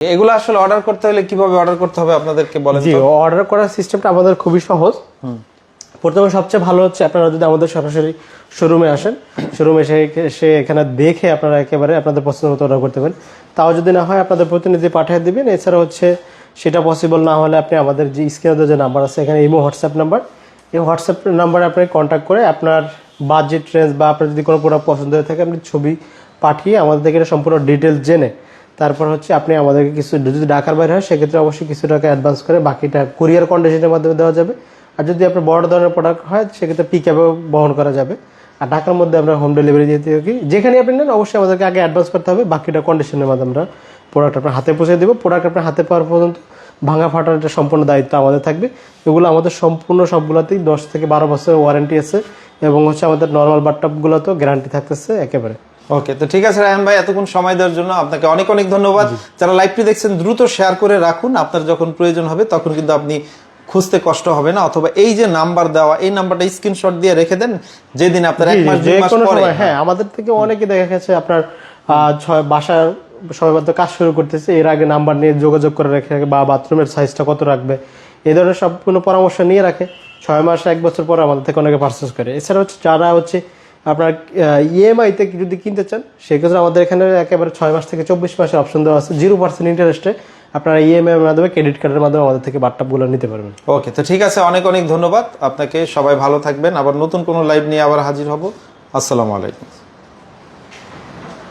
এগুলো আসলে অর্ডার করতে হলে কিভাবে অর্ডার করতে হবে আপনাদেরকে বলেন। জি, অর্ডার করার সিস্টেমটা আমাদের খুবই সহজ। প্রথমে সবচেয়ে ভালো হচ্ছে আপনারা যদি আমাদের সরাসরি শোরুমে আসেন, শোরুমে এসে এখানে দেখে আপনারা একেবারে আপনাদের পছন্দ মতো অর্ডার করতে পারেন। তাও যদি না হয় আপনাদের প্রতিনিধি পাঠিয়ে দিবেন। এছাড়া হচ্ছে সেটা পসিবল না হলে আপনি আমাদের যে স্ক্রিনে যে নাম্বার আছে এখানে ইমো হোয়াটসঅ্যাপ নাম্বার, এই হোয়াটসঅ্যাপ নাম্বারে আপনি কন্ট্যাক্ট করে আপনার বাজেট রেঞ্জ বা আপনার যদি কোনো প্রোডাক্ট পছন্দ হয়ে থাকে আপনি ছবি পাঠিয়ে আমাদের থেকে সম্পূর্ণ ডিটেলস জেনে তারপর হচ্ছে আপনি আমাদেরকে কিছু, যদি ঢাকার বাইরে হয় সেক্ষেত্রে অবশ্যই কিছু টাকা অ্যাডভান্স করে বাকিটা কুরিয়ার কন্ডিশনের মাধ্যমে দেওয়া যাবে। আর যদি আপনার বড় ধরনের প্রোডাক্ট হয় সেক্ষেত্রে পিকআপেও বহন করা যাবে। আর ঢাকার মধ্যে আমরা হোম ডেলিভারি দিতে থাকি। যেখানে আপনি নেন অবশ্যই আমাদেরকে আগে অ্যাডভান্স করতে হবে, বাকিটা কন্ডিশনের মাধ্যমে আমরা প্রোডাক্ট আপনার হাতে পৌঁছে দেবো। প্রোডাক্ট আপনার হাতে পাওয়ার পর্যন্ত ভাঙা ফাটার একটা সম্পূর্ণ দায়িত্ব আমাদের থাকবে। এগুলো আমাদের সম্পূর্ণ সবগুলোতেই 10 থেকে 12 বছরের ওয়ারেন্টি আছে এবং হচ্ছে আমাদের নর্মাল বাথটাবগুলোতেও গ্যারান্টি থাকতেছে একেবারে। ওকে, তো ঠিক আছে রায়হান ভাই, এতক্ষণ সময় দেওয়ার জন্য আপনাকে অনেক অনেক ধন্যবাদ। যারা লাইভটি দেখছেন দ্রুত শেয়ার করে রাখুন, আপনার যখন প্রয়োজন হবে তখন কিন্তু আপনি খুঁজতে কষ্ট হবে না, অথবা এই যে নাম্বার দেওয়া এই নাম্বারটা স্ক্রিনশট দিয়ে রেখে দেন, যেদিন আপনার 1 মাস 2 মাস পরে। হ্যাঁ, আমাদের থেকে অনেকে দেখা গেছে আপনার বাসার সবেমাত্র কাজ শুরু করতেছে, এর আগে নাম্বার নিয়ে যোগাযোগ করে রেখে বা বাথরুমের সাইজটা কত রাখবে এই ধরনের সম্পূর্ণ পরামর্শ নিয়ে রাখে। 6 মাস 1 বছর পরে আমাদের থেকে অনেকে পারচেস করে। এছাড়া হচ্ছে যারা হচ্ছে আপনার ইএমআই তে যদি কিনতে চান সেক্ষেত্রে আমাদের এখানে একেবারে 6 মাস থেকে 24 মাসের অপশন দেওয়া আছে। 0% ইন্টারেস্টে আপনারা ইএমআই এর মাধ্যমে, ক্রেডিট কার্ডের মাধ্যমে আমাদের থেকে বাথটাবগুলো নিতে পারবেন। ওকে, তো ঠিক আছে, অনেক অনেক ধন্যবাদ আপনাকে। সবাই ভালো থাকবেন। আবার নতুন কোনো লাইভ নিয়ে আবার হাজির হব। আসসালামু আলাইকুম।